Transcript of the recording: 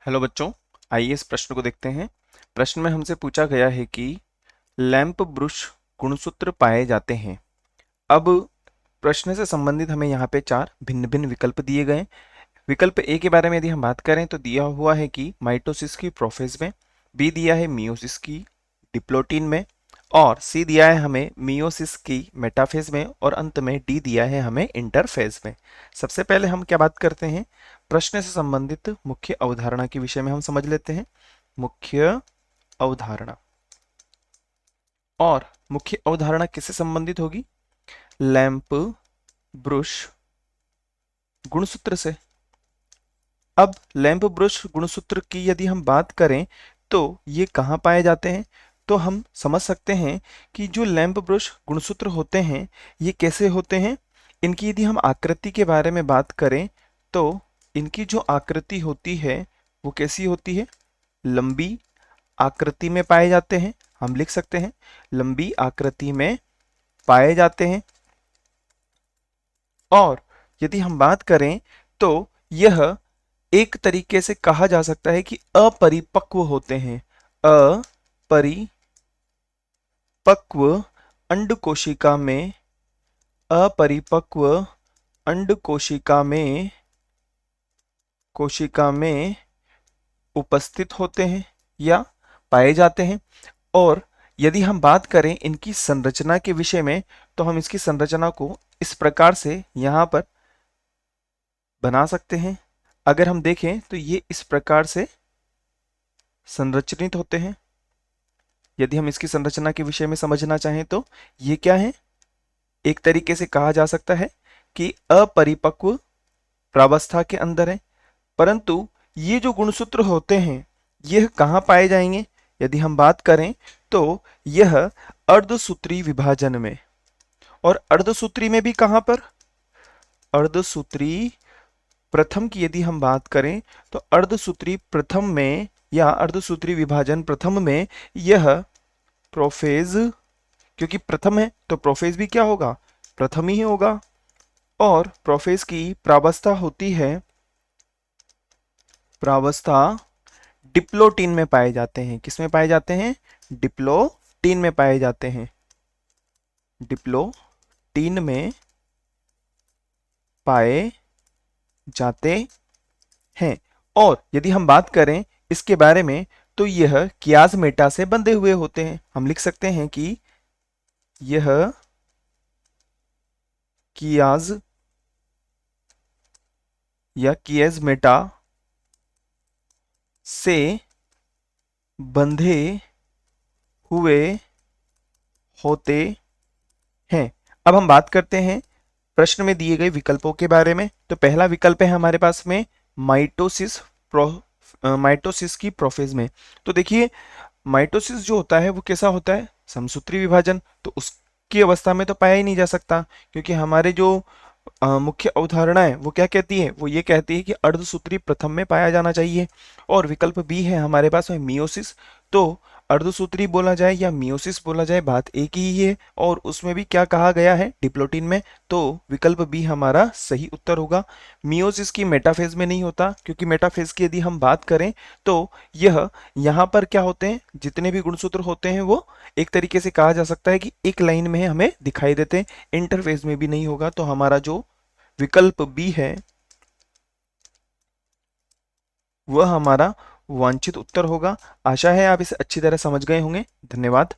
Hello बच्चों, आइए इस प्रश्न को देखते हैं। प्रश्न में हमसे पूछा गया है कि लैंप ब्रुश गुणसूत्र पाए जाते हैं। अब प्रश्न से संबंधित हमें यहाँ पे चार भिन्न भिन्न विकल्प दिए गए हैं। विकल्प ए के बारे में यदि हम बात करें तो दिया हुआ है कि माइटोसिस की प्रोफेज में, बी दिया है मियोसिस की डिप्लोटीन में, और सी दिया है हमें मियोसिस की मेटाफेज में, और अंत में डी दिया है हमें इंटरफेज में। सबसे पहले हम क्या बात करते हैं, प्रश्न से संबंधित मुख्य अवधारणा के विषय में हम समझ लेते हैं। मुख्य अवधारणा, और मुख्य अवधारणा किससे संबंधित होगी? लैंप ब्रुश गुणसूत्र से। अब लैंप ब्रुश गुणसूत्र की यदि हम बात करें तो ये कहाँ पाए जाते हैं, तो हम समझ सकते हैं कि जो लैंप ब्रुश गुणसूत्र होते हैं ये कैसे होते हैं। इनकी यदि हम आकृति के बारे में बात करें तो इनकी जो आकृति होती है वो कैसी होती है? लंबी आकृति में पाए जाते हैं। हम लिख सकते हैं लंबी आकृति में पाए जाते हैं। और यदि हम बात करें तो यह एक तरीके से कहा जा सकता है कि अपरिपक्व होते हैं। अपरिपक्व अंडकोशिका में, अपरिपक्व अंडकोशिका में उपस्थित होते हैं या पाए जाते हैं। और यदि हम बात करें इनकी संरचना के विषय में तो हम इसकी संरचना को इस प्रकार से यहाँ पर बना सकते हैं। अगर हम देखें तो ये इस प्रकार से संरचित होते हैं। यदि हम इसकी संरचना के विषय में समझना चाहें तो ये क्या है, एक तरीके से कहा जा सकता है कि अपरिपक्व प्रावस्था के अंदर है। परंतु ये जो गुणसूत्र होते हैं यह कहाँ पाए जाएंगे? यदि हम बात करें तो यह अर्धसूत्री विभाजन में, और अर्धसूत्री में भी कहाँ पर? अर्धसूत्री प्रथम की यदि हम बात करें तो अर्धसूत्री प्रथम में या अर्धसूत्री विभाजन प्रथम में यह प्रोफेज, क्योंकि प्रथम है तो प्रोफेज भी क्या होगा? प्रथम ही होगा। और प्रोफेज की प्रावस्था होती है, प्रावस्था डिप्लोटीन में पाए जाते हैं। किस में पाए जाते हैं? डिप्लोटीन में पाए जाते हैं। डिप्लोटीन में पाए जाते हैं। और यदि हम बात करें इसके बारे में तो यह कियाज्मेटा से बंधे हुए होते हैं। हम लिख सकते हैं कि यह कियाज या कियाज्मेटा से बंधे हुए होते हैं। अब हम बात करते हैं प्रश्न में दिए गए विकल्पों के बारे में। तो पहला विकल्प है हमारे पास में माइटोसिस माइटोसिस की प्रोफेज में। तो देखिए माइटोसिस जो होता है वो कैसा होता है? समसूत्री विभाजन। तो उसकी अवस्था में तो पाया ही नहीं जा सकता, क्योंकि हमारे जो मुख्य अवधारणा है वो क्या कहती है? वो ये कहती है कि अर्धसूत्री प्रथम में पाया जाना चाहिए। और विकल्प बी है हमारे पास में मियोसिस। तो अर्धसूत्री बोला जाए या मियोसिस बोला जाए बात एक ही है, और उसमें भी क्या कहा गया है? डिप्लोटीन में। तो विकल्प बी हमारा सही उत्तर होगा। मियोसिस की मेटाफेज में नहीं होता, क्योंकि मेटाफेज की यदि हम बात करें तो यह यहाँ पर क्या होते हैं, जितने भी गुणसूत्र होते हैं वो एक तरीके से कहा जा सकता है कि एक लाइन में हमें दिखाई देते हैं। इंटरफेज में भी नहीं होगा। तो हमारा जो विकल्प बी है वह हमारा वांछित उत्तर होगा। आशा है आप इसे अच्छी तरह समझ गए होंगे। धन्यवाद।